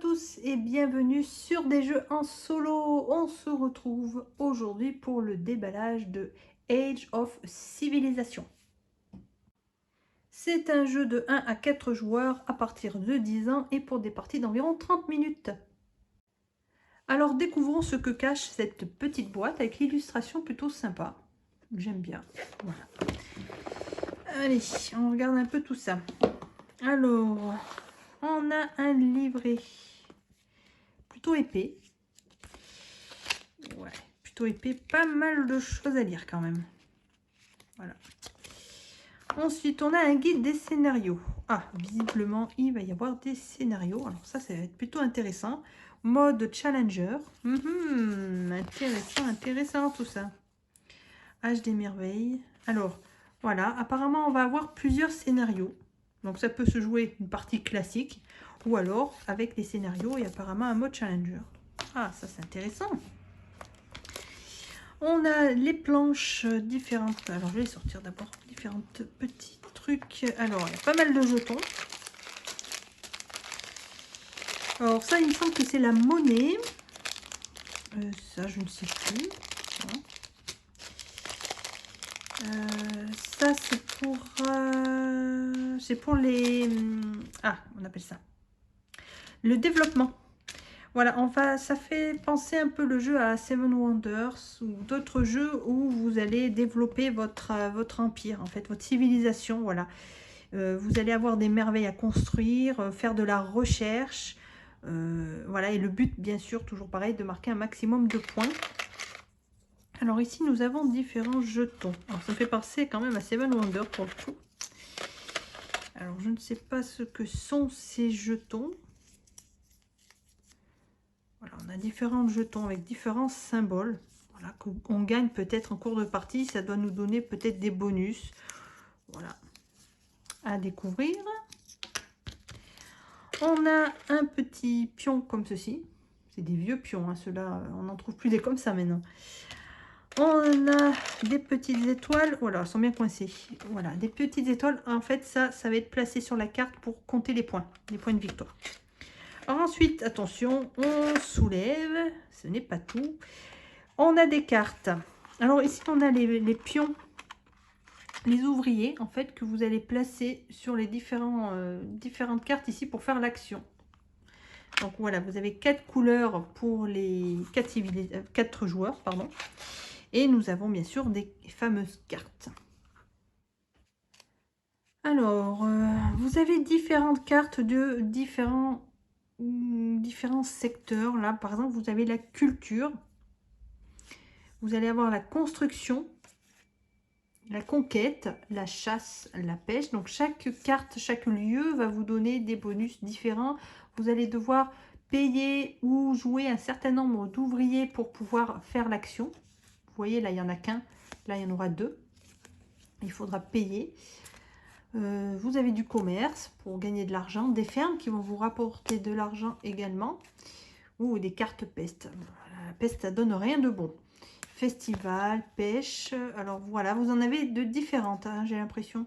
tous et bienvenue sur des jeux en solo. On se retrouve aujourd'hui pour le déballage de Age of Civilization. C'est un jeu de 1 à 4 joueurs à partir de 10 ans et pour des parties d'environ 30 minutes. Alors découvrons ce que cache cette petite boîte avec l'illustration plutôt sympa. J'aime bien. Voilà. Allez, on regarde un peu tout ça. Alors, on a un livret plutôt épais. Ouais, plutôt épais, pas mal de choses à lire quand même. Voilà. Ensuite, on a un guide des scénarios. Ah, visiblement, il va y avoir des scénarios. Alors ça, ça va être plutôt intéressant. Mode Challenger. Intéressant, intéressant tout ça. Âge des merveilles. Alors, voilà, apparemment, on va avoir plusieurs scénarios. Donc ça peut se jouer une partie classique ou alors avec les scénarios et apparemment un mode Challenger. Ah, ça c'est intéressant. On a les planches différentes. Alors, je vais sortir d'abord différentes petits trucs. Alors, il y a pas mal de jetons. Alors, ça, il me semble que c'est la monnaie. Ça, je ne sais plus. Ça, c'est pour les... Ah, on appelle ça le développement. Voilà, ça fait penser un peu le jeu à Seven Wonders ou d'autres jeux où vous allez développer votre empire, en fait, votre civilisation. Voilà, vous allez avoir des merveilles à construire, faire de la recherche. Voilà, et le but, bien sûr, toujours pareil, de marquer un maximum de points. Alors ici, nous avons différents jetons. Alors, ça me fait penser quand même à Seven Wonders pour le coup. Alors, je ne sais pas ce que sont ces jetons. Voilà, on a différents jetons avec différents symboles. Voilà, qu'on gagne peut-être en cours de partie. Ça doit nous donner peut-être des bonus. Voilà, à découvrir. On a un petit pion comme ceci. C'est des vieux pions, hein, ceux-là. On n'en trouve plus des comme ça maintenant. On a des petites étoiles. Voilà, elles sont bien coincées. Voilà, des petites étoiles. En fait, ça va être placé sur la carte pour compter les points de victoire. Alors ensuite, attention, on soulève, ce n'est pas tout. On a des cartes. Alors ici, on a les pions, les ouvriers, en fait, que vous allez placer sur les différentes cartes ici pour faire l'action. Donc voilà, vous avez 4 couleurs pour les 4 joueurs, pardon. Et nous avons bien sûr des fameuses cartes. Alors, vous avez différentes cartes de différents secteurs. Là, par exemple, vous avez la culture. Vous allez avoir la construction, la conquête, la chasse, la pêche. Donc, chaque carte, chaque lieu va vous donner des bonus différents. Vous allez devoir payer ou jouer un certain nombre d'ouvriers pour pouvoir faire l'action. Vous voyez, là, il n'y en a qu'un. Là, il y en aura 2. Il faudra payer. Vous avez du commerce pour gagner de l'argent, des fermes qui vont vous rapporter de l'argent également, ou des cartes peste. La peste, ça donne rien de bon. Festival, pêche, alors voilà, vous en avez de différentes, hein, j'ai l'impression.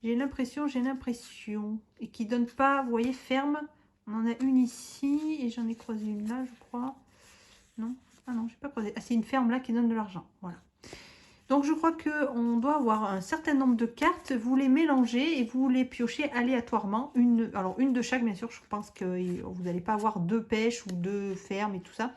J'ai l'impression, et qui donne pas, vous voyez, ferme. On en a une ici, et j'en ai croisé une là, je crois. Non, ah non, j'ai pas croisé. Ah, c'est une ferme là qui donne de l'argent, voilà. Donc, je crois qu'on doit avoir un certain nombre de cartes. Vous les mélangez et vous les piochez aléatoirement. Alors, une de chaque, bien sûr. Je pense que vous n'allez pas avoir 2 pêches ou 2 fermes et tout ça.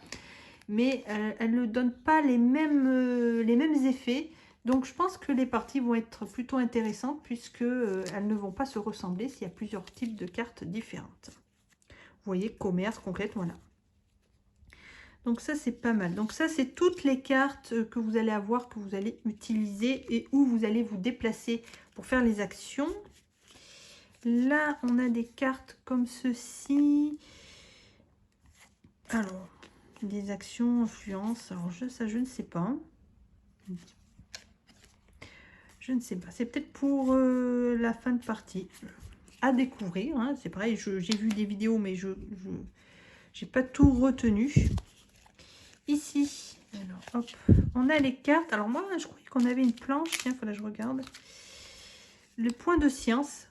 Mais elles ne donnent pas les mêmes effets. Donc, je pense que les parties vont être plutôt intéressantes puisque elles ne vont pas se ressembler s'il y a plusieurs types de cartes différentes. Vous voyez, commerce, conquête, voilà. Donc ça, c'est pas mal. Donc ça, c'est toutes les cartes que vous allez avoir, que vous allez utiliser et où vous allez vous déplacer pour faire les actions. Là, on a des cartes comme ceci. Alors, des actions, influence. Alors, ça, je ne sais pas. Je ne sais pas. C'est peut-être pour la fin de partie. À découvrir. Hein. C'est pareil, j'ai vu des vidéos, mais je n'ai pas tout retenu. Ici, alors hop, on a les cartes. Alors moi, je croyais qu'on avait une planche. Tiens, il faudrait que je regarde. le point de science,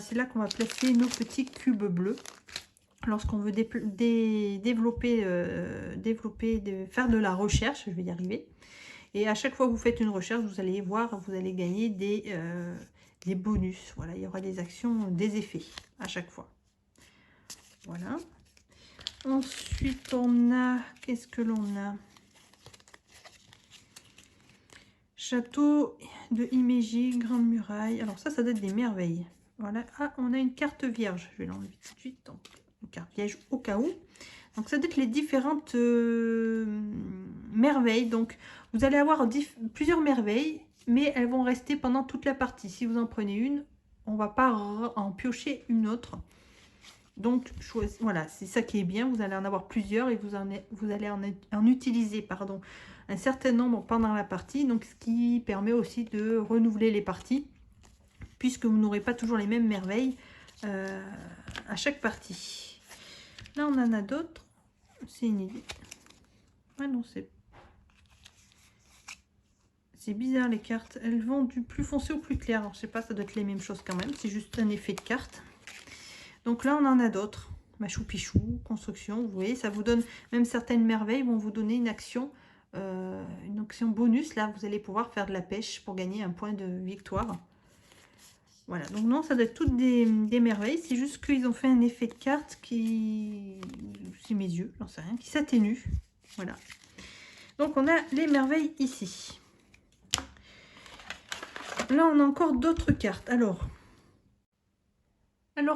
c'est là qu'on va placer nos petits cubes bleus. Lorsqu'on veut développer, faire de la recherche, je vais y arriver. Et à chaque fois que vous faites une recherche, vous allez voir, vous allez gagner des bonus. Voilà, il y aura des actions, des effets à chaque fois. Voilà. Ensuite, on a... Qu'est-ce que l'on a? Château de Himeji, Grande Muraille. Alors ça doit être des merveilles. Voilà. Ah, on a une carte vierge. Je vais l'enlever tout de suite. Donc, une carte vierge au cas où. Donc ça doit être les différentes merveilles. Donc vous allez avoir plusieurs merveilles, mais elles vont rester pendant toute la partie. Si vous en prenez une, on ne va pas en piocher une autre. Donc voilà, c'est ça qui est bien. Vous allez en avoir plusieurs et vous allez en utiliser un certain nombre pendant la partie. Donc ce qui permet aussi de renouveler les parties, puisque vous n'aurez pas toujours les mêmes merveilles à chaque partie. Là, on en a d'autres. C'est une idée. Ah non, c'est bizarre les cartes. Elles vont du plus foncé au plus clair. Alors, je sais pas, ça doit être les mêmes choses quand même. C'est juste un effet de carte. Donc là, on en a d'autres. Machou Pichou, construction. Vous voyez, ça vous donne, même certaines merveilles vont vous donner une action bonus. Là, vous allez pouvoir faire de la pêche pour gagner un point de victoire. Voilà, donc non, ça doit être toutes des merveilles. C'est juste qu'ils ont fait un effet de carte qui... C'est mes yeux, j'en sais rien, qui s'atténue. Voilà. Donc on a les merveilles ici. Là, on a encore d'autres cartes. Alors,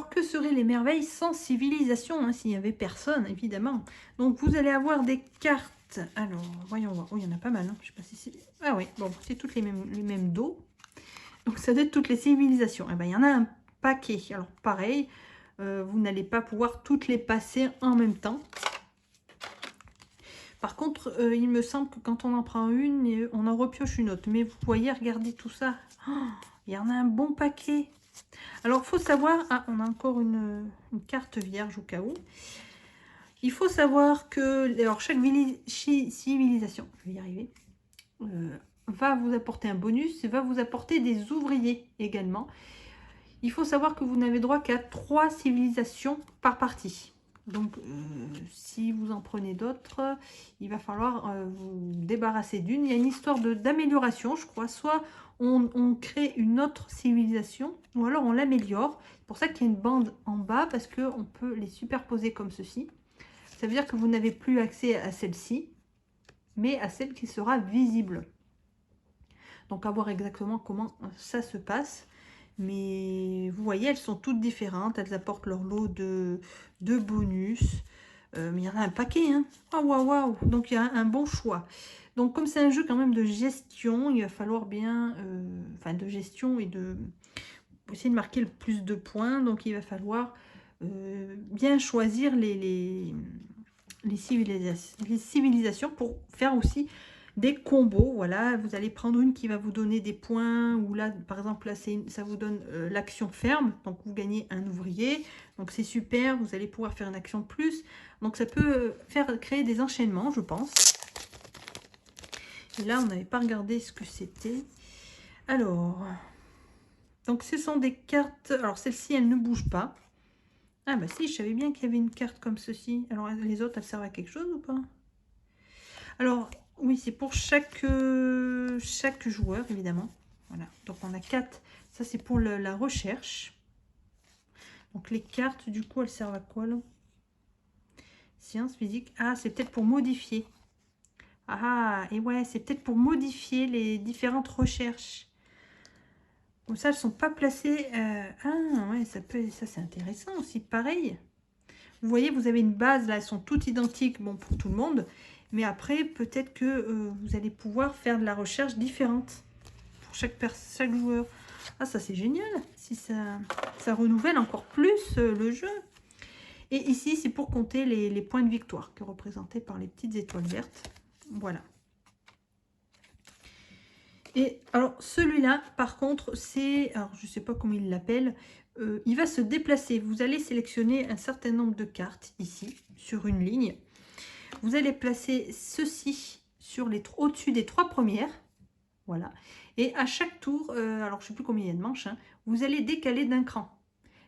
que seraient les merveilles sans civilisation, hein, s'il n'y avait personne, évidemment. Donc vous allez avoir des cartes. Alors, voyons voir. Oh, il y en a pas mal. Hein. Je sais pas si c'est... Ah oui, bon, c'est toutes les mêmes dos. Donc ça doit être toutes les civilisations. Eh ben, il y en a un paquet. Alors pareil, vous n'allez pas pouvoir toutes les passer en même temps. Par contre, il me semble que quand on en prend une, on en repioche une autre. Mais vous voyez, regardez tout ça. Oh, il y en a un bon paquet. Alors, il faut savoir... Ah, on a encore une carte vierge au cas où. Il faut savoir que alors, chaque civilisation, je vais y arriver, va vous apporter un bonus et va vous apporter des ouvriers également. Il faut savoir que vous n'avez droit qu'à 3 civilisations par partie. Donc, si vous en prenez d'autres, il va falloir vous débarrasser d'une. Il y a une histoire d'amélioration, je crois. Soit on crée une autre civilisation, ou alors on l'améliore. C'est pour ça qu'il y a une bande en bas, parce qu'on peut les superposer comme ceci. Ça veut dire que vous n'avez plus accès à celle-ci, mais à celle qui sera visible. Donc, à voir exactement comment ça se passe. Mais vous voyez, elles sont toutes différentes. Elles apportent leur lot de bonus. Mais il y en a un paquet. Hein. Oh, waouh, waouh. Donc, il y a un bon choix. Donc, comme c'est un jeu quand même de gestion, il va falloir bien... Enfin, de gestion et de... essayer de marquer le plus de points. Donc, il va falloir bien choisir les civilisations pour faire aussi des combos. Voilà, vous allez prendre une qui va vous donner des points, ou là par exemple là ça vous donne l'action ferme, donc vous gagnez un ouvrier, donc c'est super, vous allez pouvoir faire une action de plus, donc ça peut créer des enchaînements, je pense. Et là on n'avait pas regardé ce que c'était. Alors, donc ce sont des cartes, alors celle-ci elle ne bouge pas. Ah bah si, je savais bien qu'il y avait une carte comme ceci. Alors les autres, elles servent à quelque chose ou pas? Alors oui, c'est pour chaque joueur, évidemment. Voilà, donc on a 4. Ça, c'est pour la recherche. Donc les cartes, du coup, elles servent à quoi là? Science, physique. Ah, c'est peut-être pour modifier. Ah, et ouais, c'est peut-être pour modifier les différentes recherches. Comme ça, elles ne sont pas placées... Ah, ouais, ça c'est intéressant aussi. Pareil. Vous voyez, vous avez une base, là, elles sont toutes identiques, bon, pour tout le monde. Mais après, peut-être que vous allez pouvoir faire de la recherche différente pour chaque joueur. Ah, ça, c'est génial. Si ça renouvelle encore plus le jeu. Et ici, c'est pour compter les points de victoire, que représentés par les petites étoiles vertes. Voilà. Et alors, celui-là, par contre, c'est... Alors, je ne sais pas comment il l'appelle. Il va se déplacer. Vous allez sélectionner un certain nombre de cartes, ici, sur une ligne. Vous allez placer ceci sur au-dessus des 3 premières. Voilà. Et à chaque tour, alors je ne sais plus combien il y a de manches, hein, vous allez décaler d'un cran.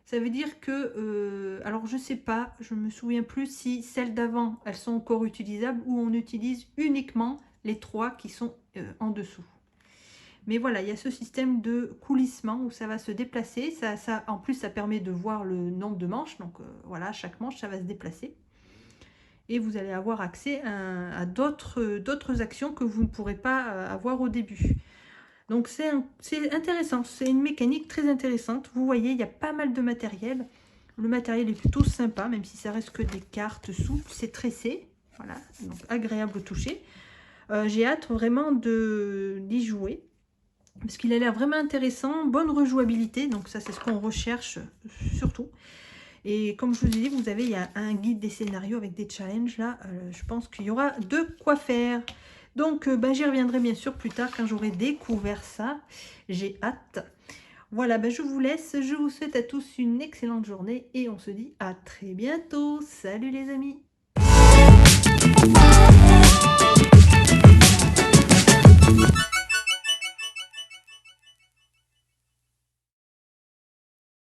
Ça veut dire que, alors je sais pas, je me souviens plus si celles d'avant, elles sont encore utilisables ou on utilise uniquement les 3 qui sont en dessous. Mais voilà, il y a ce système de coulissement où ça va se déplacer. En plus, ça permet de voir le nombre de manches. Donc voilà, chaque manche, ça va se déplacer. Et vous allez avoir accès à d'autres actions que vous ne pourrez pas avoir au début. Donc c'est intéressant, c'est une mécanique très intéressante. Vous voyez, il y a pas mal de matériel. Le matériel est plutôt sympa, même si ça reste que des cartes souples. C'est tressé, voilà, donc agréable au toucher. J'ai hâte vraiment d'y jouer, parce qu'il a l'air vraiment intéressant. Bonne rejouabilité, donc ça c'est ce qu'on recherche surtout. Et comme je vous ai dit, il y a un guide des scénarios avec des challenges là. Je pense qu'il y aura de quoi faire. Donc, j'y reviendrai bien sûr plus tard quand j'aurai découvert ça. J'ai hâte. Voilà, je vous laisse. Je vous souhaite à tous une excellente journée et on se dit à très bientôt. Salut les amis!